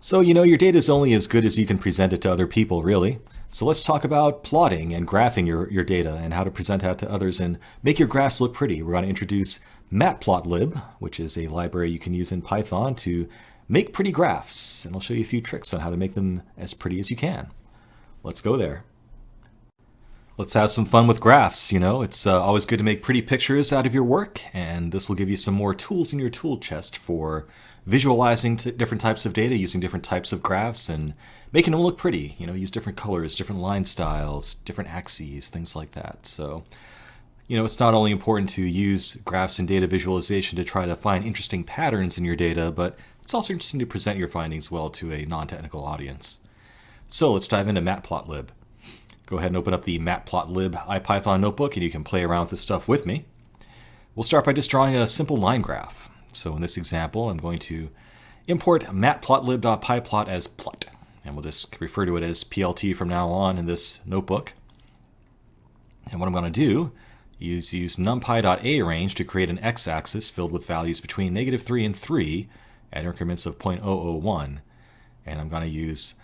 So, your data is only as good as you can present it to other people, really. So let's talk about plotting and graphing your data and how to present that to others and make your graphs look pretty. We're going to introduce Matplotlib, which is a library you can use in Python to make pretty graphs. And I'll show you a few tricks on how to make them as pretty as you can. Let's go there. Let's have some fun with graphs. It's always good to make pretty pictures out of your work, and this will give you some more tools in your tool chest for visualizing different types of data, using different types of graphs, and making them look pretty. Use different colors, different line styles, different axes, things like that. So, it's not only important to use graphs and data visualization to try to find interesting patterns in your data, but it's also interesting to present your findings well to a non-technical audience. So let's dive into Matplotlib. Go ahead and open up the Matplotlib IPython notebook and you can play around with this stuff with me. We'll start by just drawing a simple line graph. So in this example, I'm going to import matplotlib.pyplot as plot. And we'll just refer to it as PLT from now on in this notebook. And what I'm going to do is use numpy.arange to create an x-axis filled with values between -3 and 3 at increments of 0.001. And I'm going to use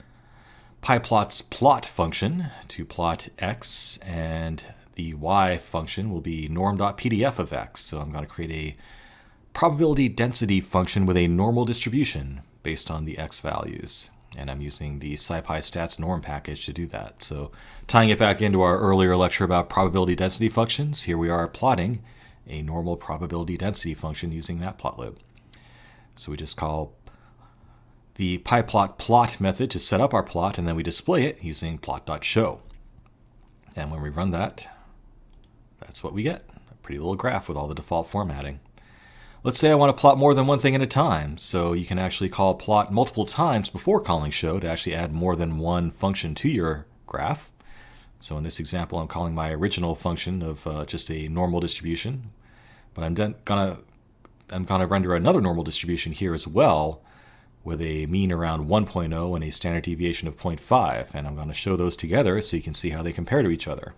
pyplot's plot function to plot x, and the y function will be norm.pdf of x. So I'm going to create a probability density function with a normal distribution based on the x values. And I'm using the scipystats norm package to do that. So tying it back into our earlier lecture about probability density functions, here we are plotting a normal probability density function using Matplotlib. So we just call the pyplot method to set up our plot, and then we display it using plot.show. And when we run that, that's what we get. A pretty little graph with all the default formatting. Let's say I want to plot more than one thing at a time, so you can actually call plot multiple times before calling show to actually add more than one function to your graph. So in this example, I'm calling my original function of just a normal distribution, but I'm gonna render another normal distribution here as well, with a mean around 1.0 and a standard deviation of 0.5. And I'm going to show those together so you can see how they compare to each other.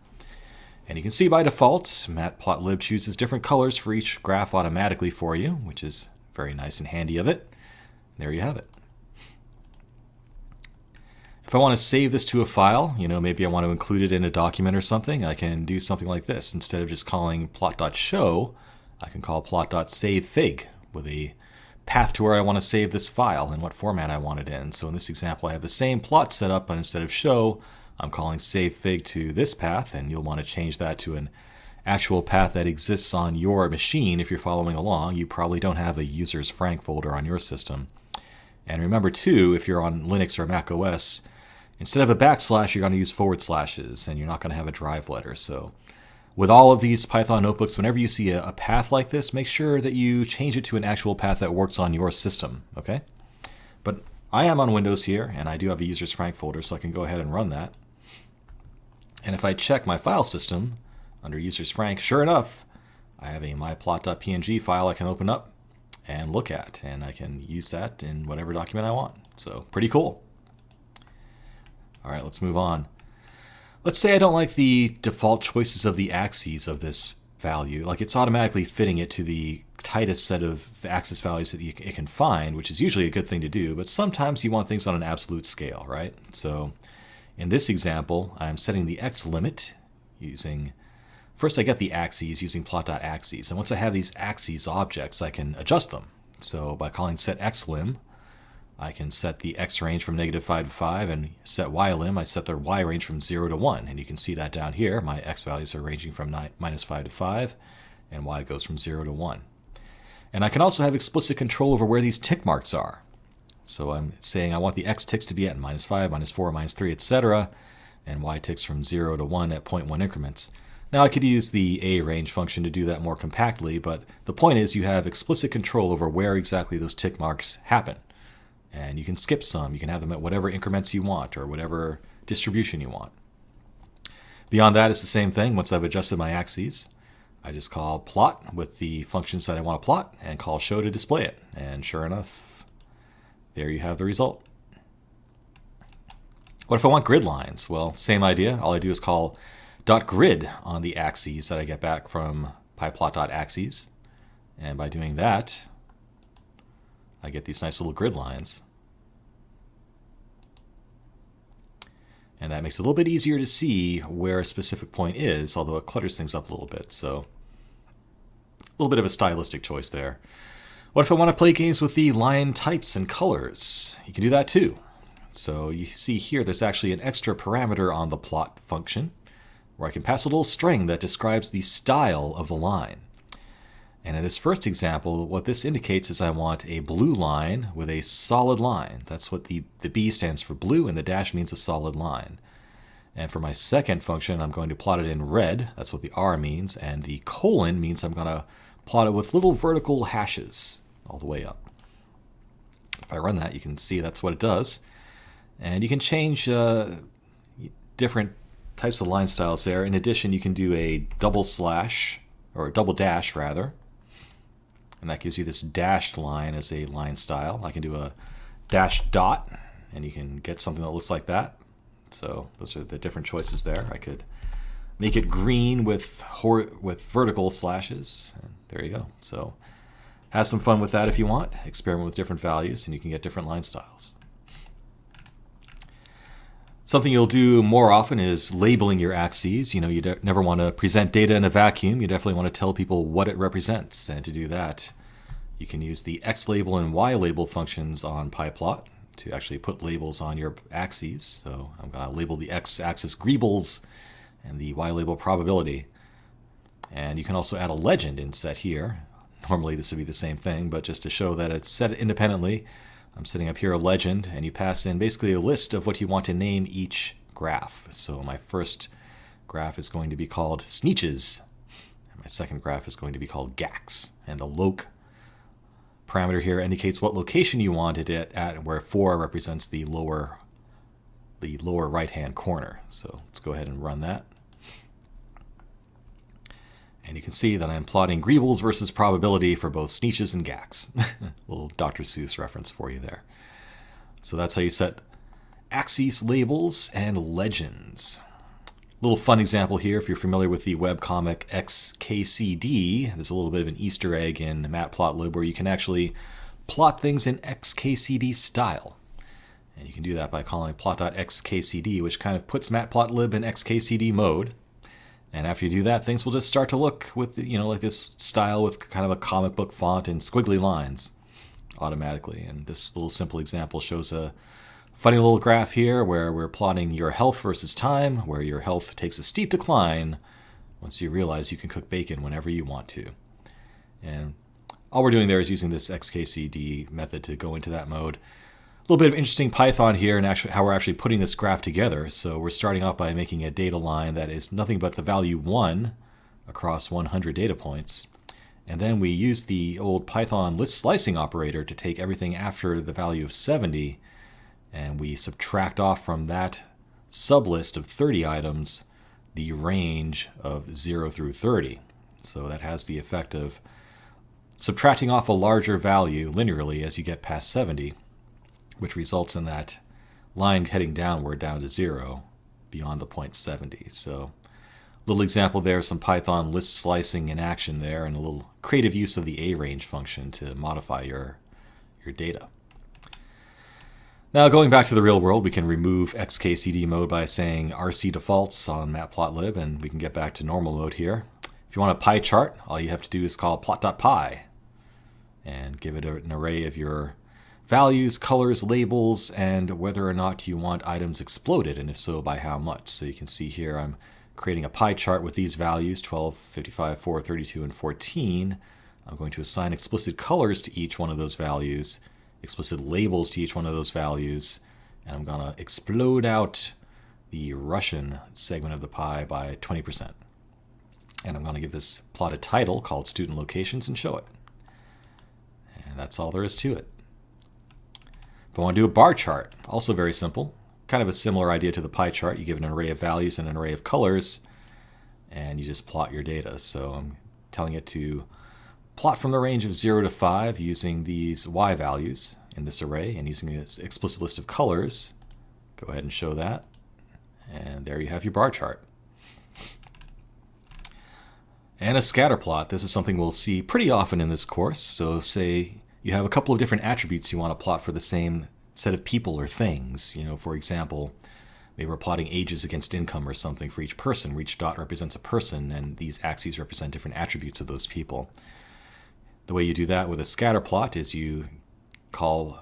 And you can see by default, Matplotlib chooses different colors for each graph automatically for you, which is very nice and handy of it. There you have it. If I want to save this to a file, maybe I want to include it in a document or something, I can do something like this. Instead of just calling plot.show, I can call plot.savefig with a path to where I want to save this file and what format I want it in. So in this example, I have the same plot set up, but instead of show, I'm calling savefig to this path, and you'll want to change that to an actual path that exists on your machine if you're following along. You probably don't have a users frank folder on your system. And remember too, if you're on Linux or Mac OS, instead of a backslash, you're going to use forward slashes, and you're not going to have a drive letter. So with all of these Python notebooks, whenever you see a path like this, make sure that you change it to an actual path that works on your system, okay? But I am on Windows here, and I do have a users frank folder, so I can go ahead and run that. And if I check my file system under users frank, sure enough, I have a myplot.png file I can open up and look at, and I can use that in whatever document I want. So pretty cool. All right, let's move on. Let's say I don't like the default choices of the axes of this value. Like it's automatically fitting it to the tightest set of axis values that it can find, which is usually a good thing to do, but sometimes you want things on an absolute scale, right? So in this example, I'm setting the x limit using, first I get the axes using plot.axes, and once I have these axes objects, I can adjust them. So by calling set xlim, I can set the x range from -5 to 5, and set ylim, I set the y range from 0 to 1. And you can see that down here, my x values are ranging from -5 to 5, and y goes from 0 to 1. And I can also have explicit control over where these tick marks are. So I'm saying I want the x ticks to be at -5, -4, -3, etc., and y ticks from 0 to 1 at 0.1 increments. Now I could use the arange function to do that more compactly, but the point is you have explicit control over where exactly those tick marks happen. And you can skip some. You can have them at whatever increments you want or whatever distribution you want. Beyond that, it's the same thing. Once I've adjusted my axes, I just call plot with the functions that I want to plot and call show to display it. And sure enough, there you have the result. What if I want grid lines? Well, same idea. All I do is call .grid on the axes that I get back from pyplot.axes. And by doing that, I get these nice little grid lines. And that makes it a little bit easier to see where a specific point is, although it clutters things up a little bit. So a little bit of a stylistic choice there. What if I want to play games with the line types and colors? You can do that too. So you see here there's actually an extra parameter on the plot function where I can pass a little string that describes the style of the line. And in this first example, what this indicates is I want a blue line with a solid line. That's what the B stands for blue, and the dash means a solid line. And for my second function, I'm going to plot it in red. That's what the R means. And the colon means I'm going to plot it with little vertical hashes all the way up. If I run that, you can see that's what it does. And you can change different types of line styles there. In addition, you can do a double slash, or a double dash rather. And that gives you this dashed line as a line style. I can do a dash dot, and you can get something that looks like that. So those are the different choices there. I could make it green with vertical slashes. And there you go. So have some fun with that if you want. Experiment with different values, and you can get different line styles. Something you'll do more often is labeling your axes. You know, you never want to present data in a vacuum. You definitely want to tell people what it represents. And to do that, you can use the xlabel and ylabel functions on pyplot to actually put labels on your axes. So I'm going to label the x-axis greebles and the y-label probability. And you can also add a legend inset here. Normally this would be the same thing, but just to show that it's set independently, I'm setting up here a legend, and you pass in basically a list of what you want to name each graph. So my first graph is going to be called Sneeches, and my second graph is going to be called Gax. And the loc parameter here indicates what location you want it at, where 4 represents the lower right-hand corner. So let's go ahead and run that. And you can see that I'm plotting greebles versus probability for both Sneeches and Gax. Little Dr. Seuss reference for you there. So that's how you set axes labels and legends. Little fun example here, if you're familiar with the webcomic XKCD, there's a little bit of an Easter egg in Matplotlib where you can actually plot things in XKCD style. And you can do that by calling plot.xkcd, which kind of puts Matplotlib in XKCD mode. And after you do that, things will just start to look with, like this style with kind of a comic book font and squiggly lines automatically. And this little simple example shows a funny little graph here where we're plotting your health versus time, where your health takes a steep decline once you realize you can cook bacon whenever you want to. And all we're doing there is using this XKCD method to go into that mode. A little bit of interesting Python here and actually how we're actually putting this graph together. So we're starting off by making a data line that is nothing but the value 1 across 100 data points. And then we use the old Python list slicing operator to take everything after the value of 70, and we subtract off from that sublist of 30 items the range of 0 through 30. So that has the effect of subtracting off a larger value linearly as you get past 70, which results in that line heading downward down to 0 beyond the point 70. So a little example there, some Python list slicing in action there, and a little creative use of the arange function to modify your data. Now going back to the real world, we can remove XKCD mode by saying RC defaults on Matplotlib, and we can get back to normal mode here. If you want a pie chart, all you have to do is call plot.py and give it an array of your values, colors, labels, and whether or not you want items exploded, and if so, by how much. So you can see here I'm creating a pie chart with these values, 12, 55, 4, 32, and 14. I'm going to assign explicit colors to each one of those values, explicit labels to each one of those values, and I'm going to explode out the Russian segment of the pie by 20%. And I'm going to give this plot a title called Student Locations and show it. And that's all there is to it. If I want to do a bar chart, also very simple. Kind of a similar idea to the pie chart. You give an array of values and an array of colors, and you just plot your data. So I'm telling it to plot from the range of 0 to 5 using these y values in this array and using this explicit list of colors. Go ahead and show that. And there you have your bar chart. And a scatter plot. This is something we'll see pretty often in this course. So say you have a couple of different attributes you want to plot for the same set of people or things. For example, maybe we're plotting ages against income or something for each person, where each dot represents a person, and these axes represent different attributes of those people. The way you do that with a scatter plot is you call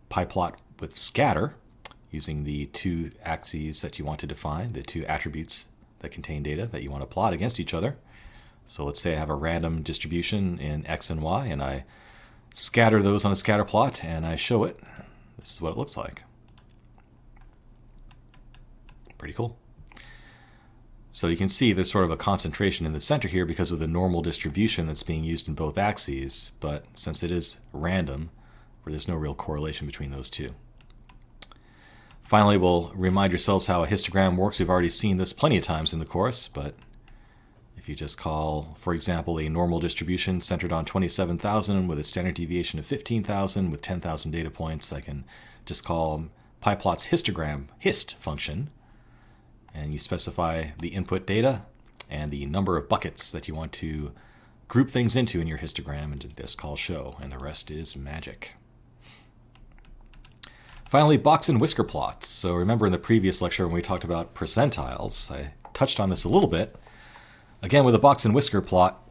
pyplot with scatter, using the two axes that you want to define, the two attributes that contain data that you want to plot against each other. So let's say I have a random distribution in X and Y, and I scatter those on a scatter plot, and I show it. This is what it looks like. Pretty cool. So you can see there's sort of a concentration in the center here because of the normal distribution that's being used in both axes, but since it is random, there's no real correlation between those two. Finally, we'll remind yourselves how a histogram works. We've already seen this plenty of times in the course, but if you just call, for example, a normal distribution centered on 27,000 with a standard deviation of 15,000 with 10,000 data points, I can just call pyplot's histogram hist function, and you specify the input data and the number of buckets that you want to group things into in your histogram, and just call show, and the rest is magic. Finally, box and whisker plots. So remember in the previous lecture when we talked about percentiles, I touched on this a little bit. Again, with a box and whisker plot,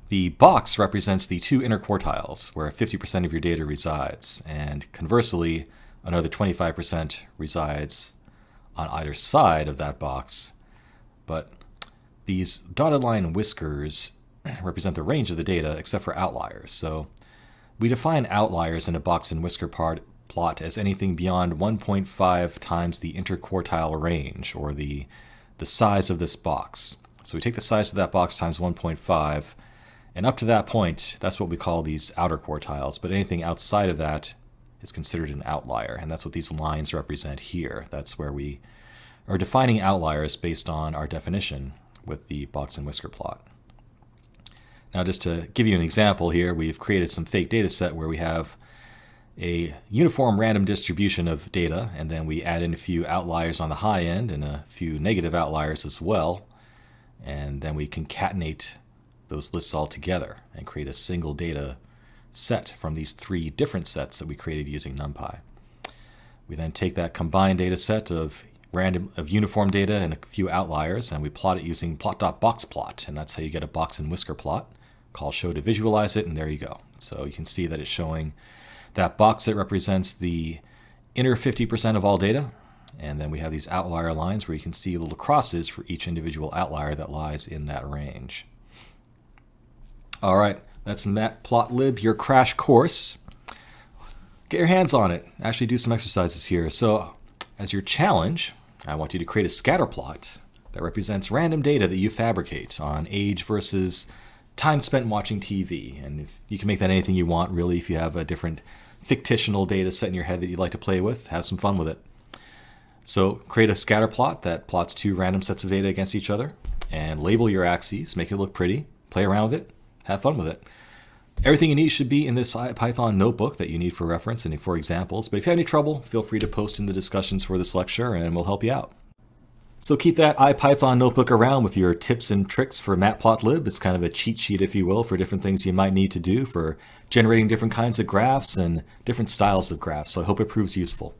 the box represents the two inner quartiles where 50% of your data resides, and conversely, another 25% resides on either side of that box. But these dotted line whiskers represent the range of the data except for outliers. So we define outliers in a box and whisker plot as anything beyond 1.5 times the interquartile range, or the size of this box. So we take the size of that box times 1.5, and up to that point, that's what we call these outer quartiles. But anything outside of that is considered an outlier, and that's what these lines represent here. That's where we are defining outliers based on our definition with the box and whisker plot. Now, just to give you an example here, we've created some fake data set where we have a uniform random distribution of data, and then we add in a few outliers on the high end and a few negative outliers as well, and then we concatenate those lists all together and create a single data set from these three different sets that we created using NumPy. We then take that combined data set of uniform data and a few outliers, and we plot it using plot.boxplot, and that's how you get a box and whisker plot. Call show to visualize it, and there you go. So you can see that it's showing that box that represents the inner 50% of all data, and then we have these outlier lines where you can see little crosses for each individual outlier that lies in that range. All right, that's Matplotlib, your crash course. Get your hands on it. Actually do some exercises here. So as your challenge, I want you to create a scatter plot that represents random data that you fabricate on age versus time spent watching TV. And if you can make that anything you want, really. If you have a different fictional data set in your head that you'd like to play with, have some fun with it. So create a scatter plot that plots two random sets of data against each other, and label your axes, make it look pretty, play around with it, have fun with it. Everything you need should be in this Python notebook that you need for reference and for examples, but if you have any trouble, feel free to post in the discussions for this lecture and we'll help you out. So keep that IPython notebook around with your tips and tricks for Matplotlib. It's kind of a cheat sheet, if you will, for different things you might need to do for generating different kinds of graphs and different styles of graphs, so I hope it proves useful.